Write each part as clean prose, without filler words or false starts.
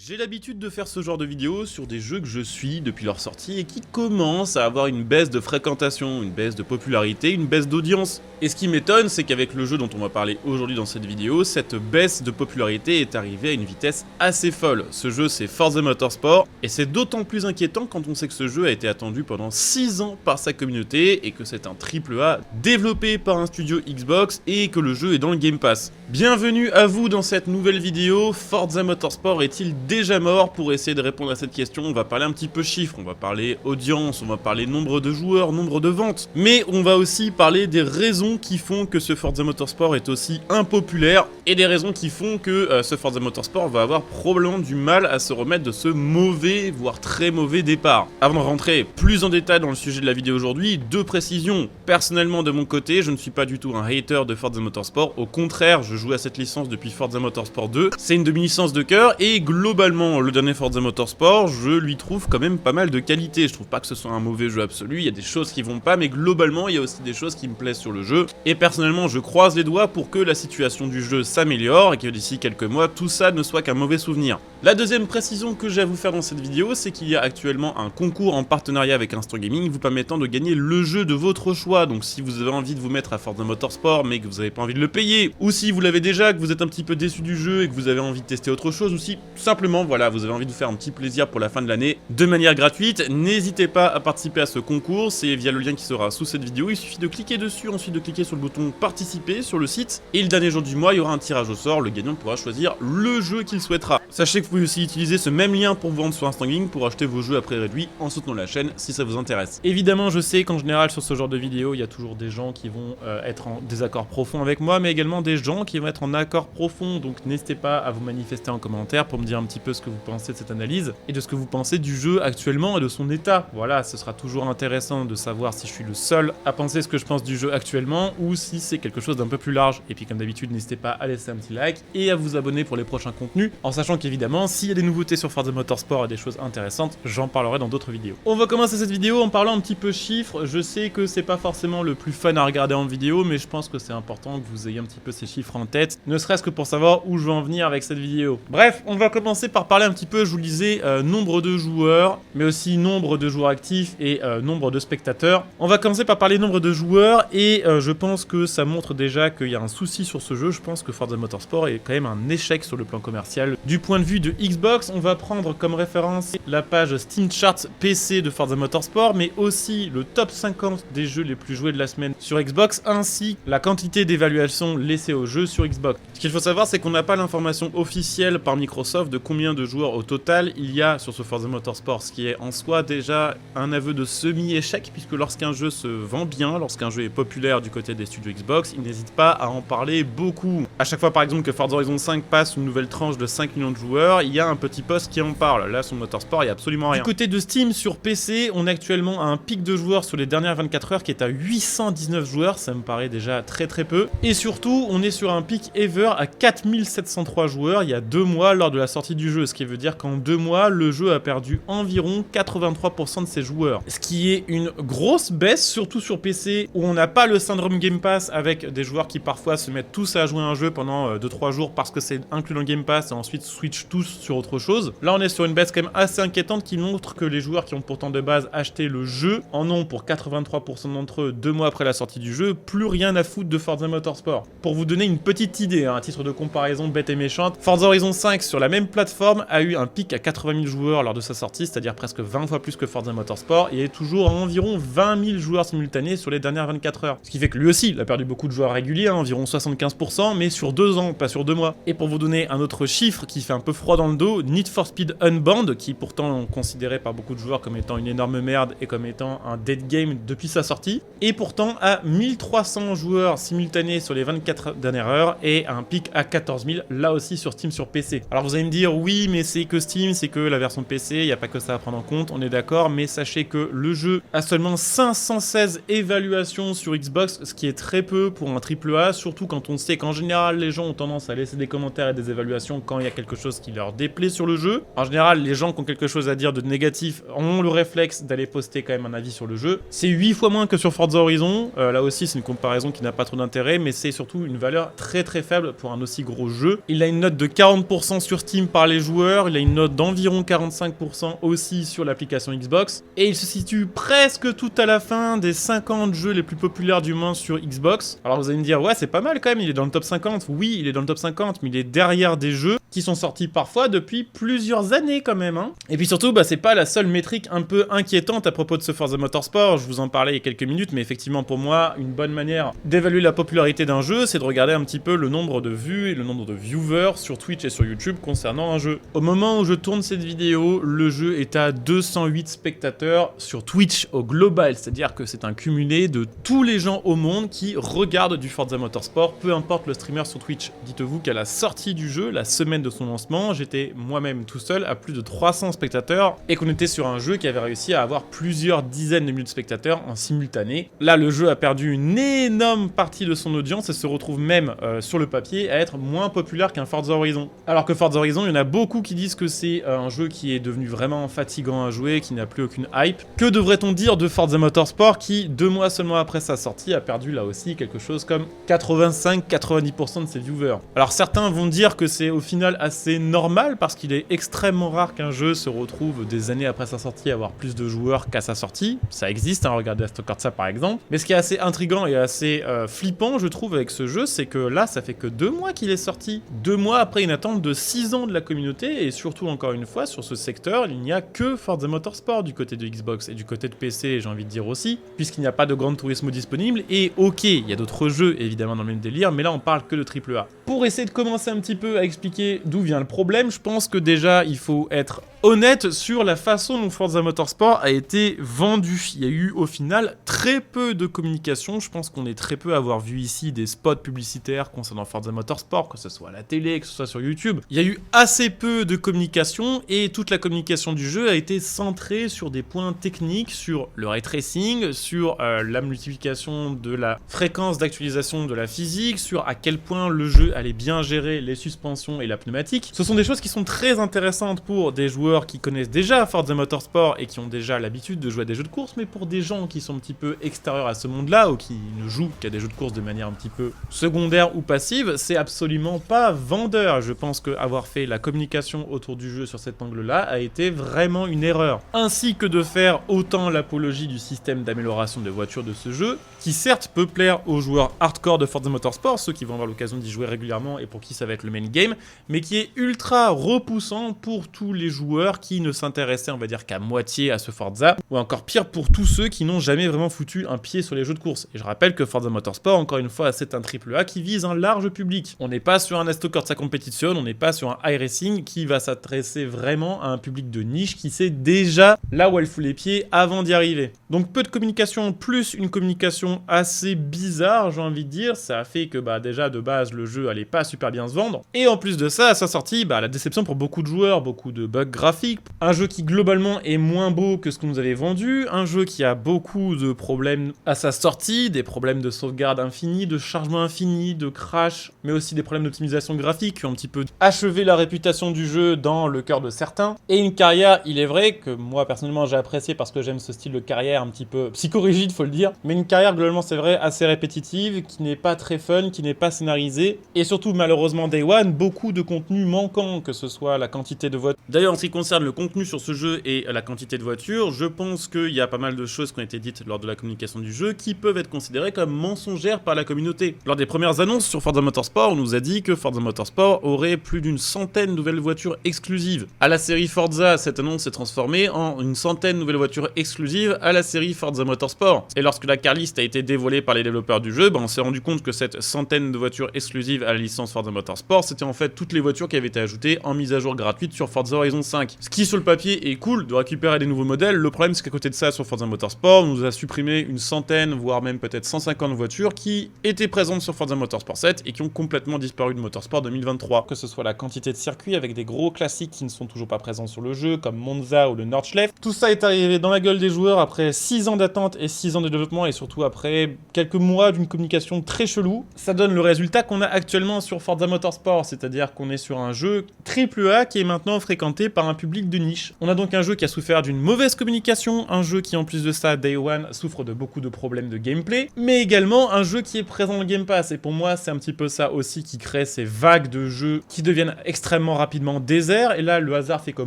J'ai l'habitude de faire ce genre de vidéos sur des jeux que je suis depuis leur sortie et qui commencent à avoir une baisse de fréquentation, une baisse de popularité, une baisse d'audience. Et ce qui m'étonne, c'est qu'avec le jeu dont on va parler aujourd'hui dans cette vidéo, cette baisse de popularité est arrivée à une vitesse assez folle. Ce jeu, c'est Forza Motorsport, et c'est d'autant plus inquiétant quand on sait que ce jeu a été attendu pendant 6 ans par sa communauté et que c'est un AAA développé par un studio Xbox et que le jeu est dans le Game Pass. Bienvenue à vous dans cette nouvelle vidéo. Forza Motorsport est-il déjà mort? Pour essayer de répondre à cette question, on va parler un petit peu chiffres, on va parler audience, on va parler nombre de joueurs, nombre de ventes, mais on va aussi parler des raisons qui font que ce Forza Motorsport est aussi impopulaire et des raisons qui font que ce Forza Motorsport va avoir probablement du mal à se remettre de ce mauvais, voire très mauvais départ. Avant de rentrer plus en détail dans le sujet de la vidéo aujourd'hui, deux précisions. Personnellement, de mon côté, je ne suis pas du tout un hater de Forza Motorsport, au contraire, je joue à cette licence depuis Forza Motorsport 2, c'est une de mes licences de cœur et globalement, le dernier Forza Motorsport, je lui trouve quand même pas mal de qualité. Je trouve pas que ce soit un mauvais jeu absolu, il y a des choses qui vont pas, mais globalement, il y a aussi des choses qui me plaisent sur le jeu. Et personnellement, je croise les doigts pour que la situation du jeu s'améliore et que d'ici quelques mois, tout ça ne soit qu'un mauvais souvenir. La deuxième précision que j'ai à vous faire dans cette vidéo, c'est qu'il y a actuellement un concours en partenariat avec Instant Gaming vous permettant de gagner le jeu de votre choix. Donc si vous avez envie de vous mettre à Forza Motorsport mais que vous n'avez pas envie de le payer, ou si vous l'avez déjà, que vous êtes un petit peu déçu du jeu et que vous avez envie de tester autre chose, ou si simplement voilà, vous avez envie de vous faire un petit plaisir pour la fin de l'année de manière gratuite, n'hésitez pas à participer à ce concours, c'est via le lien qui sera sous cette vidéo, il suffit de cliquer dessus, ensuite de cliquer sur le bouton participer sur le site, et le dernier jour du mois, il y aura un tirage au sort, le gagnant pourra choisir le jeu qu'il souhaitera. Sachez que vous pouvez aussi utiliser ce même lien pour vous rendre sur Instant Gaming pour acheter vos jeux à prix réduit en soutenant la chaîne si ça vous intéresse. Évidemment, je sais qu'en général sur ce genre de vidéo, il y a toujours des gens qui vont être en désaccord profond avec moi, mais également des gens qui vont être en accord profond, donc n'hésitez pas à vous manifester en commentaire pour me dire un petit peu ce que vous pensez de cette analyse et de ce que vous pensez du jeu actuellement et de son état. Voilà, ce sera toujours intéressant de savoir si je suis le seul à penser ce que je pense du jeu actuellement ou si c'est quelque chose d'un peu plus large. Et puis comme d'habitude, n'hésitez pas à laisser un petit like et à vous abonner pour les prochains contenus, en sachant qu'évidemment, s'il y a des nouveautés sur Forza Motorsport et des choses intéressantes, j'en parlerai dans d'autres vidéos. On va commencer cette vidéo en parlant un petit peu chiffres. Je sais que c'est pas forcément le plus fun à regarder en vidéo, mais je pense que c'est important que vous ayez un petit peu ces chiffres en tête, ne serait-ce que pour savoir où je veux en venir avec cette vidéo. Bref, on va commencer par parler un petit peu, je vous le disais, nombre de joueurs, mais aussi nombre de joueurs actifs et nombre de spectateurs. On va commencer par parler nombre de joueurs et je pense que ça montre déjà qu'il y a un souci sur ce jeu. Je pense que Forza Motorsport est quand même un échec sur le plan commercial. Du point de vue de Xbox, on va prendre comme référence la page Steam Charts PC de Forza Motorsport, mais aussi le top 50 des jeux les plus joués de la semaine sur Xbox, ainsi que la quantité d'évaluations laissées au jeu sur Xbox. Ce qu'il faut savoir, c'est qu'on n'a pas l'information officielle par Microsoft de combien de joueurs au total il y a sur ce Forza Motorsport, ce qui est en soi déjà un aveu de semi-échec, puisque lorsqu'un jeu se vend bien, lorsqu'un jeu est populaire du côté des studios Xbox, ils n'hésitent pas à en parler beaucoup. À chaque fois par exemple que Forza Horizon 5 passe une nouvelle tranche de 5 millions de joueurs, il y a un petit post qui en parle. Là sur Motorsport, il n'y a absolument rien. Du côté de Steam, sur PC, on est actuellement à un pic de joueurs sur les dernières 24 heures qui est à 819 joueurs, ça me paraît déjà très peu. Et surtout, on est sur un pic ever à 4703 joueurs il y a 2 mois lors de la sortie du jeu, ce qui veut dire qu'en 2 mois, le jeu a perdu environ 83% de ses joueurs. Ce qui est une grosse baisse, surtout sur PC, où on n'a pas le syndrome Game Pass avec des joueurs qui parfois se mettent tous à jouer à un jeu pendant 2-3 jours parce que c'est inclus dans le Game Pass et ensuite switch tous sur autre chose. Là, on est sur une baisse quand même assez inquiétante qui montre que les joueurs qui ont pourtant de base acheté le jeu en ont pour 83% d'entre eux 2 mois après la sortie du jeu, plus rien à foutre de Forza Motorsport. Pour vous donner une petite idée, à titre de comparaison bête et méchante, Forza Horizon 5 sur la même plateforme a eu un pic à 80 000 joueurs lors de sa sortie, c'est-à-dire presque 20 fois plus que Forza Motorsport, et est toujours à environ 20 000 joueurs simultanés sur les dernières 24 heures. Ce qui fait que lui aussi, il a perdu beaucoup de joueurs réguliers, environ 75%, mais sur 2 ans, pas sur 2 mois. Et pour vous donner un autre chiffre qui fait un peu froid dans le dos, Need for Speed Unbound, qui est pourtant considéré par beaucoup de joueurs comme étant une énorme merde et comme étant un dead game depuis sa sortie, et pourtant à 1300 joueurs simultanés sur les 24 dernières heures et un pic à 14 000, là aussi sur Steam sur PC. Alors vous allez me dire, oui, mais c'est que Steam, c'est que la version PC, il n'y a pas que ça à prendre en compte, on est d'accord, mais sachez que le jeu a seulement 516 évaluations sur Xbox, ce qui est très peu pour un AAA, surtout quand on sait qu'en général, les gens ont tendance à laisser des commentaires et des évaluations quand il y a quelque chose qui leur déplaît sur le jeu. En général, les gens qui ont quelque chose à dire de négatif ont le réflexe d'aller poster quand même un avis sur le jeu. C'est 8 fois moins que sur Forza Horizon, là aussi c'est une comparaison qui n'a pas trop d'intérêt, mais c'est surtout une valeur très faible pour un aussi gros jeu. Il a une note de 40% sur Steam par les joueurs, il a une note d'environ 45% aussi sur l'application Xbox, et il se situe presque tout à la fin des 50 jeux les plus populaires du monde sur Xbox. Alors vous allez me dire, ouais, c'est pas mal quand même, il est dans le top 50. Oui, il est dans le top 50, mais il est derrière des jeux qui sont sortis parfois depuis plusieurs années quand même, hein. Et puis surtout, c'est pas la seule métrique un peu inquiétante à propos de ce Forza Motorsport. Je vous en parlais il y a quelques minutes, mais effectivement pour moi, une bonne manière d'évaluer la popularité d'un jeu, c'est de regarder un petit peu le nombre de vues et le nombre de viewers sur Twitch et sur YouTube concernant un jeu. Au moment où je tourne cette vidéo, le jeu est à 208 spectateurs sur Twitch au global, c'est-à-dire que c'est un cumulé de tous les gens au monde qui regardent du Forza Motorsport, peu importe le streamer sur Twitch. Dites-vous qu'à la sortie du jeu, la semaine de son lancement, j'étais moi-même tout seul à plus de 300 spectateurs et qu'on était sur un jeu qui avait réussi à avoir plusieurs dizaines de milliers de spectateurs en simultané. Là, le jeu a perdu une énorme partie de son audience et se retrouve même sur le papier à être moins populaire qu'un Forza Horizon. Alors que Forza Horizon, il y en a beaucoup qui disent que c'est un jeu qui est devenu vraiment fatigant à jouer, qui n'a plus aucune hype. Que devrait-on dire de Forza Motorsport qui, 2 mois seulement après sa sortie, a perdu là aussi quelque chose comme 85-90% de ses viewers. Alors certains vont dire que c'est au final assez normal parce qu'il est extrêmement rare qu'un jeu se retrouve des années après sa sortie à avoir plus de joueurs qu'à sa sortie. Ça existe, hein, regardez Astrokartsa par exemple. Mais ce qui est assez intriguant et assez flippant, je trouve, avec ce jeu, c'est que là, ça fait que 2 mois qu'il est sorti. 2 mois après une attente de 6 ans de la communauté, et surtout, encore une fois, sur ce secteur, il n'y a que Forza Motorsport du côté de Xbox et du côté de PC, j'ai envie de dire aussi, puisqu'il n'y a pas de Gran Turismo disponible, et ok, il y a d'autres jeux, évidemment, dans le même délire, mais là, on parle que de AAA. Pour essayer de commencer un petit peu à expliquer d'où vient le problème, je pense que déjà, il faut être honnête sur la façon dont Forza Motorsport a été vendu. Il y a eu au final très peu de communication. Je pense qu'on est très peu à avoir vu ici des spots publicitaires concernant Forza Motorsport, que ce soit à la télé, que ce soit sur YouTube. Il y a eu assez peu de communication et toute la communication du jeu a été centrée sur des points techniques, sur le ray tracing, sur la multiplication de la fréquence d'actualisation de la physique, sur à quel point le jeu allait bien gérer les suspensions et la pneumatique. Ce sont des choses qui sont très intéressantes pour des joueurs qui connaissent déjà Forza Motorsport et qui ont déjà l'habitude de jouer à des jeux de course, mais pour des gens qui sont un petit peu extérieurs à ce monde-là ou qui ne jouent qu'à des jeux de course de manière un petit peu secondaire ou passive, c'est absolument pas vendeur. Je pense qu'avoir fait la communication autour du jeu sur cet angle-là a été vraiment une erreur. Ainsi que de faire autant l'apologie du système d'amélioration des voitures de ce jeu, qui certes peut plaire aux joueurs hardcore de Forza Motorsport, ceux qui vont avoir l'occasion d'y jouer régulièrement et pour qui ça va être le main game, mais qui est ultra repoussant pour tous les joueurs qui ne s'intéressaient, on va dire, qu'à moitié à ce Forza, ou encore pire pour tous ceux qui n'ont jamais vraiment foutu un pied sur les jeux de course. Et je rappelle que Forza Motorsport, encore une fois, c'est un AAA qui vise un large public. On n'est pas sur un Assetto Corsa Competition, on n'est pas sur un iRacing qui va s'adresser vraiment à un public de niche qui sait déjà là où elle fout les pieds avant d'y arriver. Donc peu de communication, plus une communication assez bizarre, j'ai envie de dire, ça a fait que déjà de base le jeu allait pas super bien se vendre. Et en plus de ça, à sa sortie, la déception pour beaucoup de joueurs, beaucoup de bugs graphiques, un jeu qui globalement est moins beau que ce qu'on nous avait vendu, un jeu qui a beaucoup de problèmes à sa sortie, des problèmes de sauvegarde infinie, de chargement infini, de crash, mais aussi des problèmes d'optimisation graphique qui ont un petit peu achevé la réputation du jeu dans le cœur de certains. Et une carrière, il est vrai que moi personnellement j'ai apprécié parce que j'aime ce style de carrière un petit peu psychorigide, faut le dire, mais une carrière globalement c'est vrai assez répétitive, qui n'est pas très fun, qui n'est pas scénarisée, et surtout malheureusement Day One, beaucoup de contenu manquant, que ce soit la quantité de voitures. D'ailleurs en ce qui concerne le contenu sur ce jeu et la quantité de voitures, je pense qu'il y a pas mal de choses qui ont été dites lors de la communication du jeu qui peuvent être considérées comme mensongères par la communauté. Lors des premières annonces sur Forza Motorsport, on nous a dit que Forza Motorsport aurait plus d'une centaine de nouvelles voitures exclusives. À la série Forza, cette annonce s'est transformée en une centaine de nouvelles voitures exclusives à la série Forza Motorsport. Et lorsque la carliste a été dévoilée par les développeurs du jeu, on s'est rendu compte que cette centaine de voitures exclusives à la licence Forza Motorsport, c'était en fait toutes les voitures qui avaient été ajoutées en mise à jour gratuite sur Forza Horizon 5. Ce qui sur le papier est cool de récupérer des nouveaux modèles, le problème c'est qu'à côté de ça sur Forza Motorsport, on nous a supprimé une centaine, voire même peut-être 150 voitures qui étaient présentes sur Forza Motorsport 7 et qui ont complètement disparu de Motorsport 2023. Que ce soit la quantité de circuits avec des gros classiques qui ne sont toujours pas présents sur le jeu, comme Monza ou le Nordschleife, tout ça est arrivé dans la gueule des joueurs après 6 ans d'attente et 6 ans de développement et surtout après quelques mois d'une communication très chelou. Ça donne le résultat qu'on a actuellement. actuellement sur Forza Motorsport, c'est-à-dire qu'on est sur un jeu AAA qui est maintenant fréquenté par un public de niche. On a donc un jeu qui a souffert d'une mauvaise communication, un jeu qui en plus de ça, Day One, souffre de beaucoup de problèmes de gameplay, mais également un jeu qui est présent dans le Game Pass, et pour moi c'est un petit peu ça aussi qui crée ces vagues de jeux qui deviennent extrêmement rapidement déserts, et là le hasard fait qu'au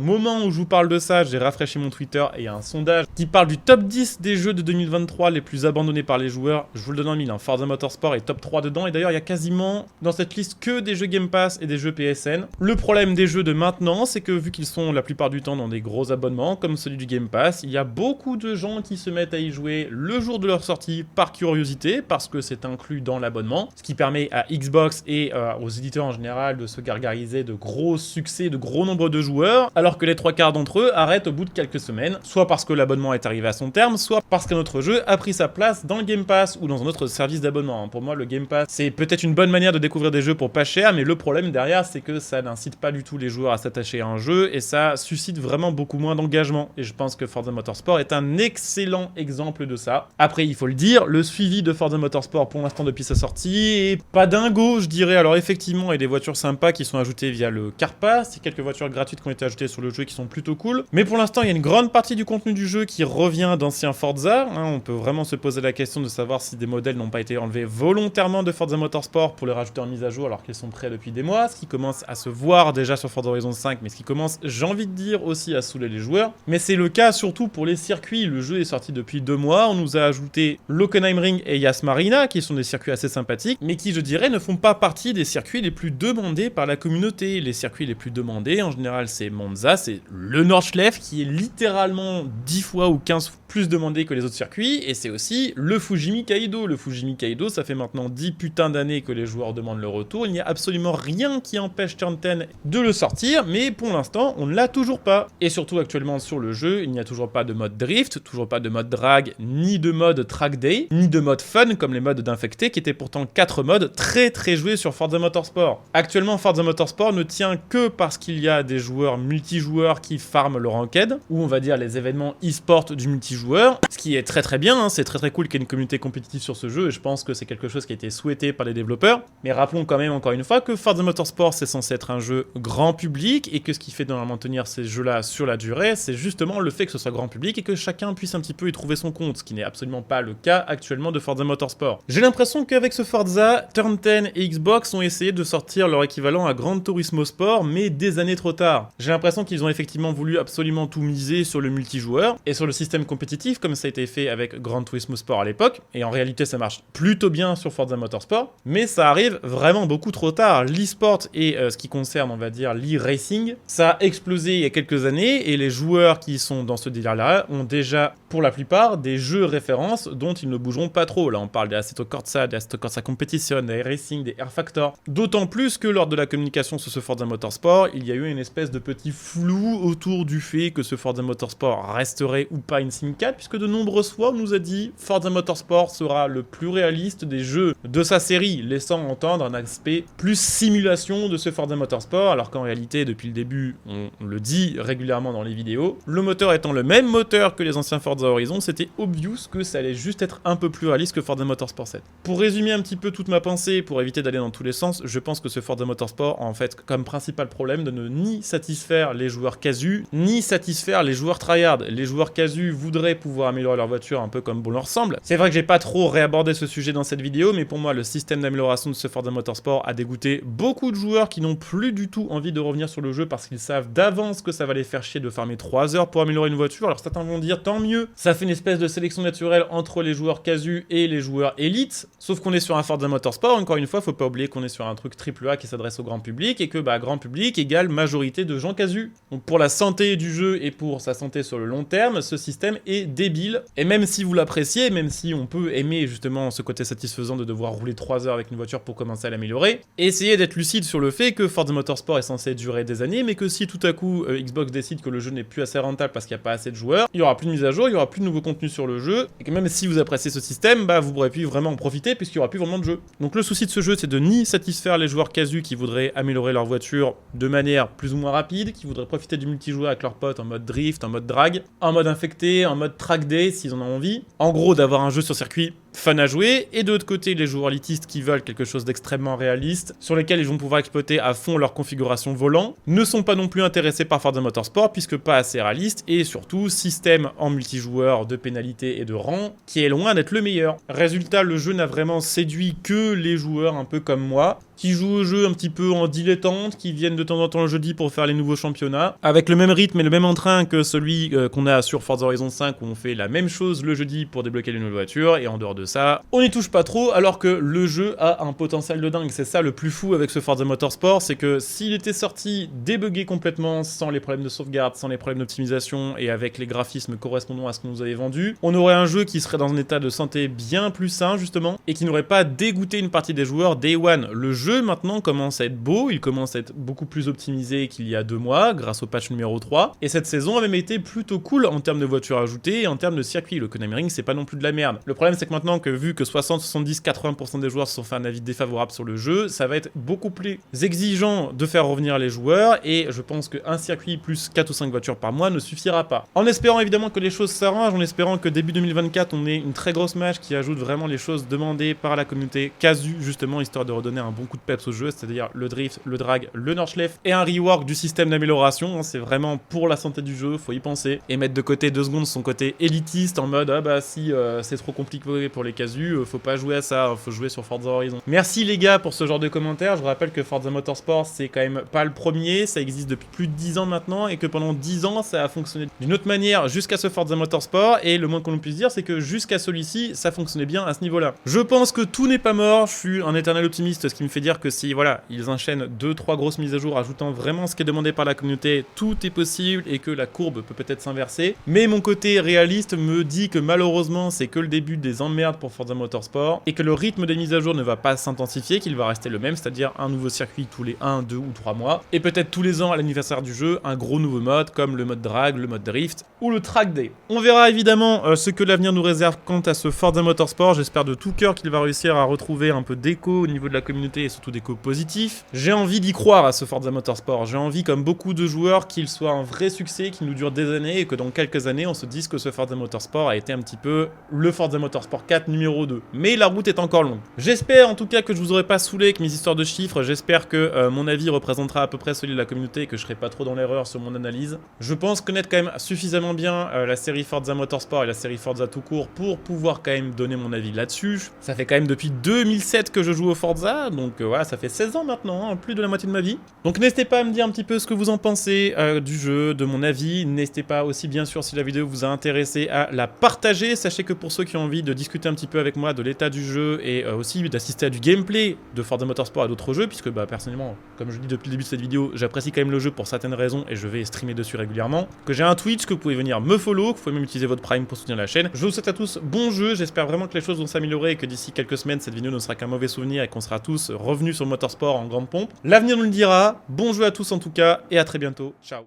moment où je vous parle de ça, j'ai rafraîchi mon Twitter et il y a un sondage qui parle du top 10 des jeux de 2023 les plus abandonnés par les joueurs. Je vous le donne en mille, hein. Forza Motorsport est top 3 dedans, et d'ailleurs il y a quasiment dans cette liste que des jeux Game Pass et des jeux PSN. Le problème des jeux de maintenant, c'est que vu qu'ils sont la plupart du temps dans des gros abonnements comme celui du Game Pass, il y a beaucoup de gens qui se mettent à y jouer le jour de leur sortie par curiosité, parce que c'est inclus dans l'abonnement, ce qui permet à Xbox et aux éditeurs en général de se gargariser de gros succès, de gros nombre de joueurs, alors que les 3/4 d'entre eux arrêtent au bout de quelques semaines, soit parce que l'abonnement est arrivé à son terme, soit parce qu'un autre jeu a pris sa place dans le Game Pass ou dans un autre service d'abonnement. Pour moi, le Game Pass, c'est peut-être une bonne manière de découvrir des jeux pour pas cher, mais le problème derrière, c'est que ça n'incite pas du tout les joueurs à s'attacher à un jeu, et ça suscite vraiment beaucoup moins d'engagement. Et je pense que Forza Motorsport est un excellent exemple de ça. Après, il faut le dire, le suivi de Forza Motorsport pour l'instant depuis sa sortie est pas dingo, je dirais. Alors effectivement, il y a des voitures sympas qui sont ajoutées via le Car Pass, il y a quelques voitures gratuites qui ont été ajoutées sur le jeu qui sont plutôt cool, mais pour l'instant, il y a une grande partie du contenu du jeu qui revient d'anciens Forza. On peut vraiment se poser la question de savoir si des modèles n'ont pas été enlevés volontairement de Forza Motorsport pour les rajouter en mise à jour alors qu'ils sont prêts depuis des mois, ce qui commence à se voir déjà sur Forza Horizon 5, mais ce qui commence, j'ai envie de dire, aussi à saouler les joueurs. Mais c'est le cas surtout pour les circuits. Le jeu est sorti depuis 2 mois, on nous a ajouté l'Hockenheimring et Yas Marina, qui sont des circuits assez sympathiques, mais qui, je dirais, ne font pas partie des circuits les plus demandés par la communauté. Les circuits les plus demandés, en général, c'est Monza, c'est le Nordschleife, qui est littéralement 10 fois ou 15 fois plus demandé que les autres circuits, et c'est aussi le Fujimi Kaido. Le Fujimi Kaido, ça fait maintenant 10 putains d'années que les joueurs demandent le retour, il n'y a absolument rien qui empêche Turn 10 de le sortir, mais pour l'instant, on ne l'a toujours pas. Et surtout, actuellement, sur le jeu, il n'y a toujours pas de mode drift, toujours pas de mode drag, ni de mode track day, ni de mode fun, comme les modes d'infecté, qui étaient pourtant 4 modes très joués sur Forza Motorsport. Actuellement, Forza Motorsport ne tient que parce qu'il y a des joueurs multijoueurs qui farment le ranked, ou on va dire les événements e-sport du multijoueur, ce qui est très bien, hein. C'est très cool qu'il y ait une communauté compétitive sur ce jeu, et je pense que c'est quelque chose qui a été souhaité par les développeurs. Mais rappelons quand même encore une fois que Forza Motorsport, c'est censé être un jeu grand public, et que ce qui fait normalement tenir ces jeux-là sur la durée, c'est justement le fait que ce soit grand public et que chacun puisse un petit peu y trouver son compte, ce qui n'est absolument pas le cas actuellement de Forza Motorsport. J'ai l'impression qu'avec ce Forza, Turn 10 et Xbox ont essayé de sortir leur équivalent à Gran Turismo Sport, mais des années trop tard. J'ai l'impression qu'ils ont effectivement voulu absolument tout miser sur le multijoueur et sur le système compétitif, comme ça a été fait avec Gran Turismo Sport à l'époque, et en réalité ça marche plutôt bien sur Forza Motorsport, mais ça arrive vraiment beaucoup trop tard. L'e-sport et ce qui concerne, on va dire, l'e-racing, ça a explosé il y a quelques années, et les joueurs qui sont dans ce délire-là ont déjà, pour la plupart, des jeux références dont ils ne bougeront pas trop. Là, on parle des Assetto Corsa Competition, des Racing, des Air Factor. D'autant plus que lors de la communication sur ce Forza Motorsport, il y a eu une espèce de petit flou autour du fait que ce Forza Motorsport resterait ou pas une Sim 4, puisque de nombreuses fois on nous a dit Forza Motorsport sera le plus réaliste des jeux de sa série, laissant entendre un aspect plus simulation de ce Forza Motorsport, alors qu'en réalité, depuis le début, on le dit régulièrement dans les vidéos, le moteur étant le même moteur que les anciens Forza Horizon, c'était obvious que ça allait juste être un peu plus réaliste que Forza Motorsport 7. Pour résumer un petit peu toute ma pensée, pour éviter d'aller dans tous les sens, je pense que ce Forza Motorsport a en fait comme principal problème de ne ni satisfaire les joueurs casus, ni satisfaire les joueurs tryhard. Les joueurs casus voudraient pouvoir améliorer leur voiture un peu comme bon leur semble. C'est vrai que j'ai pas trop réabordé ce sujet dans cette vidéo, mais pour moi le système d'amélioration de ce Forza Motorsport a dégoûté beaucoup de joueurs qui n'ont plus du tout envie de revenir sur le jeu parce qu'ils savent d'avance que ça va les faire chier de farmer 3 heures pour améliorer une voiture. Alors certains vont dire tant mieux, ça fait une espèce de sélection naturelle entre les joueurs casus et les joueurs élites, sauf qu'on est sur un Forza Motorsport, encore une fois faut pas oublier qu'on est sur un truc AAA qui s'adresse au grand public, et que grand public égale majorité de gens casus. Donc pour la santé du jeu et pour sa santé sur le long terme, ce système est débile, et même si vous l'appréciez, même si on peut aimer justement ce côté satisfaisant de devoir rouler 3 heures avec une voiture pour commencer à l'améliorer, essayez d'être lucide sur le fait que Forza Motorsport est censé durer des années, mais que si tout à coup Xbox décide que le jeu n'est plus assez rentable parce qu'il n'y a pas assez de joueurs, il y aura plus de mise à jour, il y aura plus de nouveaux contenus sur le jeu, et que même si vous appréciez ce système, vous pourrez plus vraiment en profiter puisqu'il y aura plus vraiment de jeu. Donc le souci de ce jeu, c'est de ni satisfaire les joueurs casus qui voudraient améliorer leur voiture de manière plus ou moins rapide, qui voudraient profiter du multijoueur avec leurs potes en mode drift, en mode drag, en mode infecté, en mode track day s'ils en ont envie. En gros, d'avoir un jeu sur circuit fun à jouer, et de l'autre côté, les joueurs élitistes qui veulent quelque chose d'extrêmement réaliste, sur lesquels ils vont pouvoir exploiter à fond leur configuration volant, ne sont pas non plus intéressés par Forza Motorsport, puisque pas assez réaliste, et surtout, système en multijoueur de pénalité et de rang, qui est loin d'être le meilleur. Résultat, le jeu n'a vraiment séduit que les joueurs un peu comme moi, qui jouent au jeu un petit peu en dilettante, qui viennent de temps en temps le jeudi pour faire les nouveaux championnats, avec le même rythme et le même entrain que celui qu'on a sur Forza Horizon 5, où on fait la même chose le jeudi pour débloquer les nouvelles voitures, et en dehors de ça, on n'y touche pas trop, alors que le jeu a un potentiel de dingue. C'est ça le plus fou avec ce Forza Motorsport, c'est que s'il était sorti débugué complètement, sans les problèmes de sauvegarde, sans les problèmes d'optimisation, et avec les graphismes correspondant à ce qu'on nous avait vendu, on aurait un jeu qui serait dans un état de santé bien plus sain, justement, et qui n'aurait pas dégoûté une partie des joueurs Day One. Le jeu maintenant commence à être beau, il commence à être beaucoup plus optimisé qu'il y a 2 mois grâce au patch numéro 3, et cette saison a même été plutôt cool en termes de voitures ajoutées et en termes de circuit. Le Konami Ring, c'est pas non plus de la merde. Le problème, c'est que maintenant que vu que 60, 70, 80% des joueurs se sont fait un avis défavorable sur le jeu, ça va être beaucoup plus exigeant de faire revenir les joueurs, et je pense qu'un circuit plus 4 ou 5 voitures par mois ne suffira pas. En espérant évidemment que les choses s'arrangent, en espérant que début 2024 on ait une très grosse match qui ajoute vraiment les choses demandées par la communauté casu, justement histoire de redonner un bon coup de peps au jeu, c'est-à-dire le drift, le drag, le Nordschleife et un rework du système d'amélioration. C'est vraiment pour la santé du jeu, faut y penser, et mettre de côté 2 secondes son côté élitiste en mode ah bah si c'est trop compliqué pour les casus, faut pas jouer à ça, faut jouer sur Forza Horizon. Merci les gars pour ce genre de commentaires. Je vous rappelle que Forza Motorsport c'est quand même pas le premier, ça existe depuis plus de 10 ans maintenant, et que pendant 10 ans ça a fonctionné d'une autre manière jusqu'à ce Forza Motorsport, et le moins qu'on puisse dire c'est que jusqu'à celui-ci ça fonctionnait bien à ce niveau-là. Je pense que tout n'est pas mort, je suis un éternel optimiste, ce qui me fait dire que si voilà, ils enchaînent 2-3 grosses mises à jour ajoutant vraiment ce qui est demandé par la communauté, tout est possible et que la courbe peut peut-être s'inverser. Mais mon côté réaliste me dit que malheureusement c'est que le début des emmerdes pour Forza Motorsport, et que le rythme des mises à jour ne va pas s'intensifier, qu'il va rester le même, c'est-à-dire un nouveau circuit tous les 1, 2 ou 3 mois, et peut-être tous les ans à l'anniversaire du jeu, un gros nouveau mode comme le mode drag, le mode drift ou le track day. On verra évidemment ce que l'avenir nous réserve quant à ce Forza Motorsport. J'espère de tout cœur qu'il va réussir à retrouver un peu d'écho au niveau de la communauté et surtout d'écho positif. J'ai envie d'y croire à ce Forza Motorsport, j'ai envie comme beaucoup de joueurs qu'il soit un vrai succès, qu'il nous dure des années et que dans quelques années on se dise que ce Forza Motorsport a été un petit peu le Forza Motorsport 4 numéro 2. Mais la route est encore longue. J'espère en tout cas que je vous aurai pas saoulé avec mes histoires de chiffres, j'espère que mon avis représentera à peu près celui de la communauté et que je serai pas trop dans l'erreur sur mon analyse. Je pense connaître quand même suffisamment bien la série Forza Motorsport et la série Forza tout court pour pouvoir quand même donner mon avis là-dessus. Ça fait quand même depuis 2007 que je joue au Forza, donc voilà, ça fait 16 ans maintenant, hein, plus de la moitié de ma vie. Donc n'hésitez pas à me dire un petit peu ce que vous en pensez du jeu, de mon avis. N'hésitez pas aussi bien sûr, si la vidéo vous a intéressé, à la partager. Sachez que pour ceux qui ont envie de discuter un petit peu avec moi de l'état du jeu et aussi d'assister à du gameplay de Forza Motorsport et d'autres jeux, puisque personnellement, comme je le dis depuis le début de cette vidéo, j'apprécie quand même le jeu pour certaines raisons et je vais streamer dessus régulièrement. Que j'ai un Twitch, que vous pouvez venir me follow, que vous pouvez même utiliser votre Prime pour soutenir la chaîne. Je vous souhaite à tous bon jeu, j'espère vraiment que les choses vont s'améliorer et que d'ici quelques semaines, cette vidéo ne sera qu'un mauvais souvenir et qu'on sera tous revenus sur le Motorsport en grande pompe. L'avenir nous le dira. Bon jeu à tous en tout cas et à très bientôt. Ciao.